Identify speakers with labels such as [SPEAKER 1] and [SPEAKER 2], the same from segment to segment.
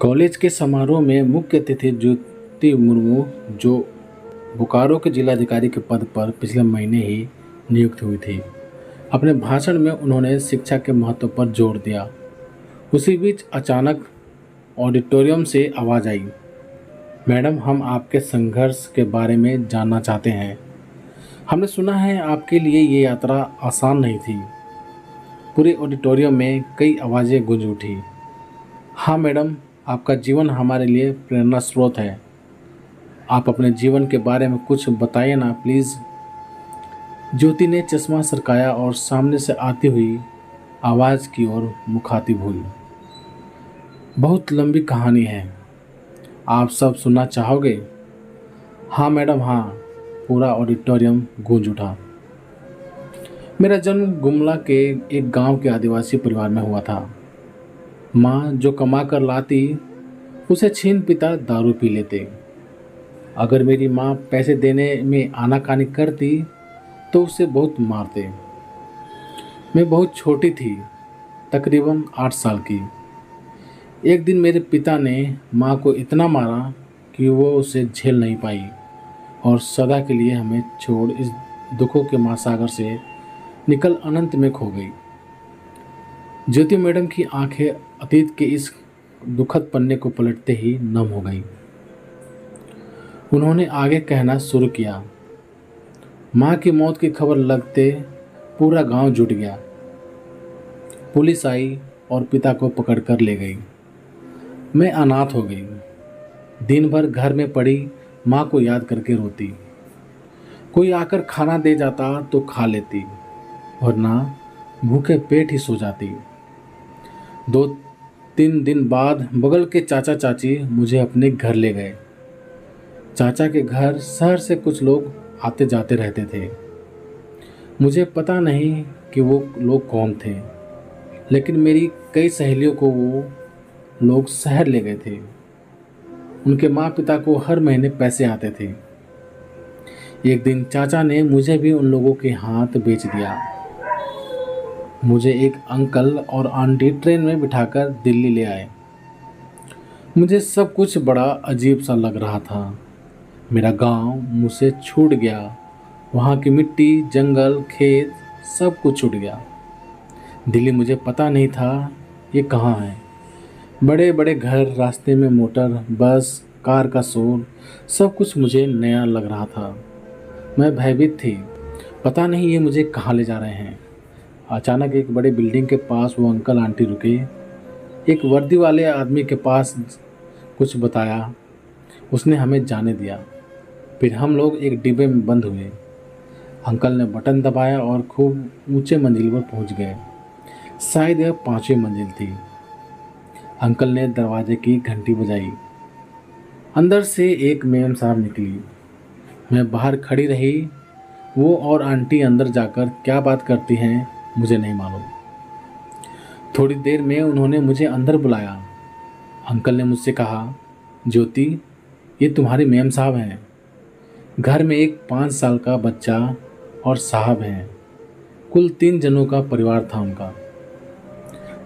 [SPEAKER 1] College के समारोह में मुख्य अतिथि ज्योति मुर्मू, जो बोकारो के जिलाधिकारी के पद पर पिछले महीने ही नियुक्त हुई थी, अपने भाषण में उन्होंने शिक्षा के महत्व पर जोर दिया। उसी बीच अचानक ऑडिटोरियम से आवाज़ आई, मैडम, हम आपके संघर्ष के बारे में जानना चाहते हैं। हमने सुना है आपके लिए ये यात्रा आसान नहीं थी। पूरे ऑडिटोरियम में कई आवाज़ें गूंज उठी। हाँ मैडम, आपका जीवन हमारे लिए प्रेरणा स्रोत है। आप अपने जीवन के बारे में कुछ बताइए ना प्लीज़। ज्योति ने चश्मा सरकाया और सामने से आती हुई आवाज़ की ओर मुखातिब हुई। बहुत लंबी कहानी है, आप सब सुनना चाहोगे? हाँ मैडम, हाँ। पूरा ऑडिटोरियम गूंज उठा। मेरा जन्म गुमला के एक गांव के आदिवासी परिवार में हुआ था। माँ जो कमा कर लाती, उसे छीन पिता दारू पी लेते। अगर मेरी माँ पैसे देने में आनाकानी करती तो उसे बहुत मारते। मैं बहुत छोटी थी, तकरीबन 8 साल की। एक दिन मेरे पिता ने माँ को इतना मारा कि वो उसे झेल नहीं पाई और सदा के लिए हमें छोड़ इस दुखों के महासागर से निकल अनंत में खो गई। ज्योति मैडम की आंखें अतीत के इस दुखद पन्ने को पलटते ही नम हो गई। उन्होंने आगे कहना शुरू किया। माँ की मौत की खबर लगते पूरा गांव जुट गया। पुलिस आई और पिता को पकड़कर ले गई। मैं अनाथ हो गई। दिन भर घर में पड़ी माँ को याद करके रोती। कोई आकर खाना दे जाता तो खा लेती, वरना भूखे पेट ही सो जाती। 2-3 दिन बाद बगल के चाचा चाची मुझे अपने घर ले गए। चाचा के घर शहर से कुछ लोग आते जाते रहते थे। मुझे पता नहीं कि वो लोग कौन थे, लेकिन मेरी कई सहेलियों को वो लोग शहर ले गए थे। उनके माँ पिता को हर महीने पैसे आते थे। एक दिन चाचा ने मुझे भी उन लोगों के हाथ बेच दिया। मुझे एक अंकल और आंटी ट्रेन में बिठाकर दिल्ली ले आए। मुझे सब कुछ बड़ा अजीब सा लग रहा था। मेरा गांव मुझसे छूट गया। वहाँ की मिट्टी, जंगल, खेत सब कुछ छूट गया। दिल्ली मुझे पता नहीं था ये कहाँ है। बड़े बड़े घर, रास्ते में मोटर, बस, कार का शोर, सब कुछ मुझे नया लग रहा था। मैं भयभीत थी, पता नहीं ये मुझे कहाँ ले जा रहे हैं। अचानक एक बड़ी बिल्डिंग के पास वो अंकल आंटी रुके। एक वर्दी वाले आदमी के पास कुछ बताया। उसने हमें जाने दिया। फिर हम लोग एक डिब्बे में बंद हुए। अंकल ने बटन दबाया और खूब ऊंचे मंजिल पर पहुंच गए। शायद यह 5वीं मंजिल थी। अंकल ने दरवाजे की घंटी बजाई। अंदर से एक मेम साहब निकली। मैं बाहर खड़ी रही। वो और आंटी अंदर जाकर क्या बात करती हैं मुझे नहीं मालूम। थोड़ी देर में उन्होंने मुझे अंदर बुलाया। अंकल ने मुझसे कहा, ज्योति, ये तुम्हारी मेम साहब हैं। घर में एक 5 साल का बच्चा और साहब हैं। कुल 3 जनों का परिवार था उनका।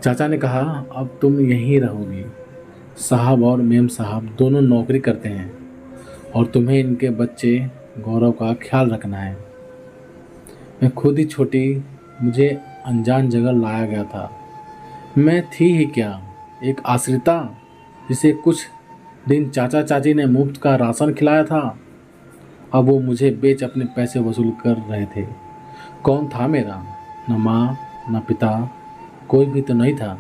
[SPEAKER 1] चाचा ने कहा, अब तुम यहीं रहोगी। साहब और मेम साहब दोनों नौकरी करते हैं और तुम्हें इनके बच्चे गौरव का ख्याल रखना है। मैं खुद ही छोटी, मुझे अनजान जगह लाया गया था। मैं थी ही क्या, एक आश्रिता जिसे कुछ दिन चाचा चाची ने मुफ्त का राशन खिलाया था। अब वो मुझे बेच अपने पैसे वसूल कर रहे थे। कौन था मेरा? न माँ, न पिता, कोई भी तो नहीं था।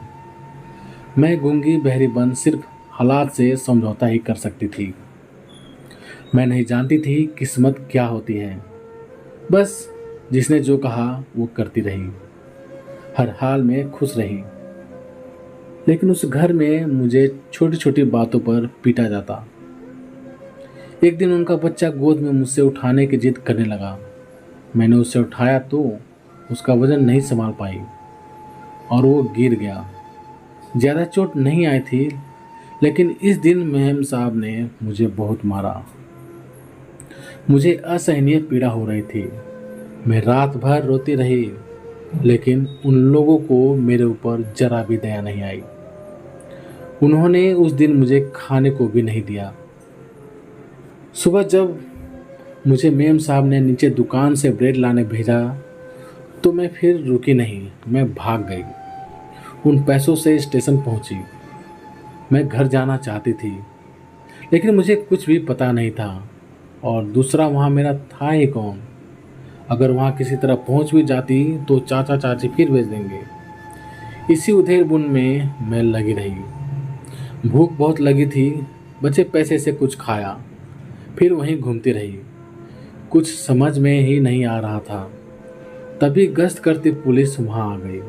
[SPEAKER 1] मैं गूंगी बहरी बन सिर्फ हालात से समझौता ही कर सकती थी। मैं नहीं जानती थी किस्मत क्या होती है। बस जिसने जो कहा वो करती रही। हर हाल में खुश रही। लेकिन उस घर में मुझे छोटी छोटी बातों पर पीटा जाता। एक दिन उनका बच्चा गोद में मुझसे उठाने की जिद करने लगा। मैंने उसे उठाया तो उसका वजन नहीं संभाल पाई और वो गिर गया। ज़्यादा चोट नहीं आई थी, लेकिन इस दिन मेम साहब ने मुझे बहुत मारा। मुझे असहनीय पीड़ा हो रही थी। मैं रात भर रोती रही, लेकिन उन लोगों को मेरे ऊपर जरा भी दया नहीं आई। उन्होंने उस दिन मुझे खाने को भी नहीं दिया। सुबह जब मुझे मेम साहब ने नीचे दुकान से ब्रेड लाने भेजा तो मैं फिर रुकी नहीं, मैं भाग गई। उन पैसों से स्टेशन पहुंची। मैं घर जाना चाहती थी, लेकिन मुझे कुछ भी पता नहीं था, और दूसरा वहाँ मेरा था ही कौन। अगर वहाँ किसी तरह पहुँच भी जाती तो चाचा चाची फिर भेज देंगे। इसी उधेड़ बुन में मैं लगी रही। भूख बहुत लगी थी, बचे पैसे से कुछ खाया, फिर वहीं घूमती रही। कुछ समझ में ही नहीं आ रहा था। तभी गश्त करती पुलिस वहाँ आ गई।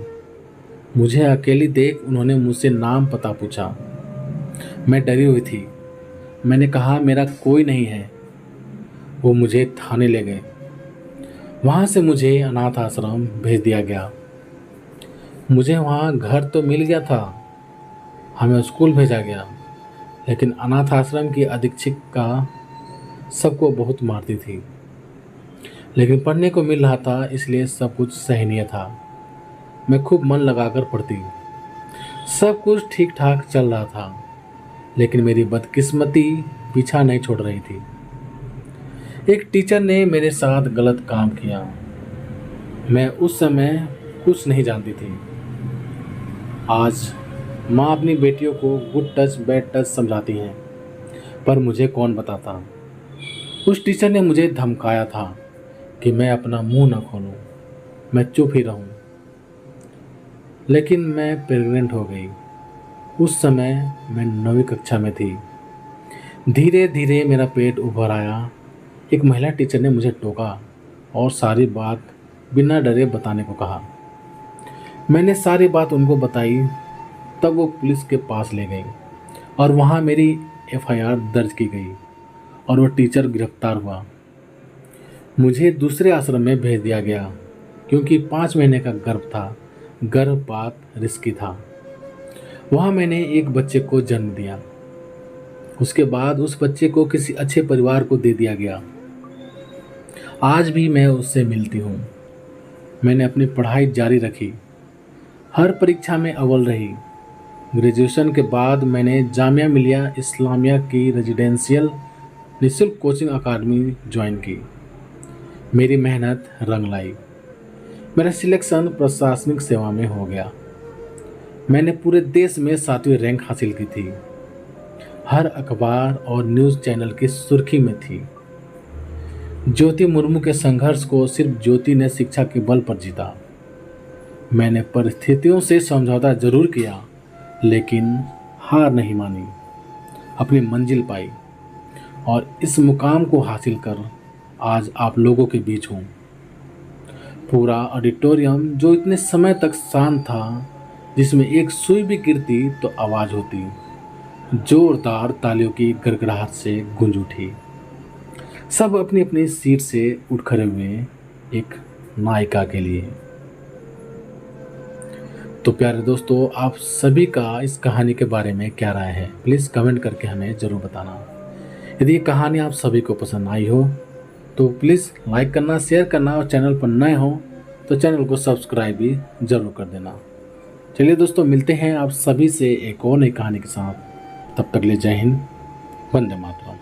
[SPEAKER 1] मुझे अकेली देख उन्होंने मुझसे नाम पता पूछा। मैं डरी हुई थी। मैंने कहा मेरा कोई नहीं है। वो मुझे थाने ले गए। वहाँ से मुझे अनाथ आश्रम भेज दिया गया। मुझे वहाँ घर तो मिल गया था, हमें स्कूल भेजा गया, लेकिन अनाथ आश्रम की अधीक्षिका सबको बहुत मारती थी। लेकिन पढ़ने को मिल रहा था, इसलिए सब कुछ सहनीय था। मैं खूब मन लगाकर पढ़ती। सब कुछ ठीक ठाक चल रहा था, लेकिन मेरी बदकिस्मती पीछा नहीं छोड़ रही थी। एक टीचर ने मेरे साथ गलत काम किया। मैं उस समय कुछ नहीं जानती थी। आज माँ अपनी बेटियों को गुड टच बैड टच समझाती हैं, पर मुझे कौन बताता। उस टीचर ने मुझे धमकाया था कि मैं अपना मुंह न खोलूं, मैं चुप ही रहूं। लेकिन मैं प्रेग्नेंट हो गई। उस समय मैं 9वीं कक्षा में थी। धीरे धीरे मेरा पेट उभर आया। एक महिला टीचर ने मुझे टोका और सारी बात बिना डरे बताने को कहा। मैंने सारी बात उनको बताई। तब वो पुलिस के पास ले गई और वहाँ मेरी एफआईआर दर्ज की गई और वो टीचर गिरफ्तार हुआ। मुझे दूसरे आश्रम में भेज दिया गया, क्योंकि 5 महीने का गर्भ था। गर्भपात रिस्की था। वहाँ मैंने एक बच्चे को जन्म दिया। उसके बाद उस बच्चे को किसी अच्छे परिवार को दे दिया गया। आज भी मैं उससे मिलती हूँ। मैंने अपनी पढ़ाई जारी रखी, हर परीक्षा में अव्वल रही। ग्रेजुएशन के बाद मैंने जामिया मिलिया इस्लामिया की रेजिडेंशियल निःशुल्क कोचिंग अकादमी ज्वाइन की। मेरी मेहनत रंग लाई। मेरा सिलेक्शन प्रशासनिक सेवा में हो गया। मैंने पूरे देश में 7वीं रैंक हासिल की थी। हर अखबार और न्यूज़ चैनल की सुर्खी में थी। ज्योति मुर्मू के संघर्ष को सिर्फ ज्योति ने शिक्षा के बल पर जीता। मैंने परिस्थितियों से समझौता जरूर किया, लेकिन हार नहीं मानी। अपनी मंजिल पाई और इस मुकाम को हासिल कर आज आप लोगों के बीच हूँ। पूरा ऑडिटोरियम जो इतने समय तक शांत था, जिसमें एक सुई भी गिरती तो आवाज़ होती, जोरदार तालियों की गड़गड़ाहट से गूंज उठी। सब अपनी अपनी सीट से उठ खड़े हुए एक नायिका के लिए। तो प्यारे दोस्तों, आप सभी का इस कहानी के बारे में क्या राय है, प्लीज़ कमेंट करके हमें ज़रूर बताना। यदि ये कहानी आप सभी को पसंद आई हो तो प्लीज़ लाइक करना, शेयर करना, और चैनल पर नए हो तो चैनल को सब्सक्राइब भी ज़रूर कर देना। चलिए दोस्तों, मिलते हैं आप सभी से एक और नई कहानी के साथ। तब तक ले जय हिंद, वंदे मातरम।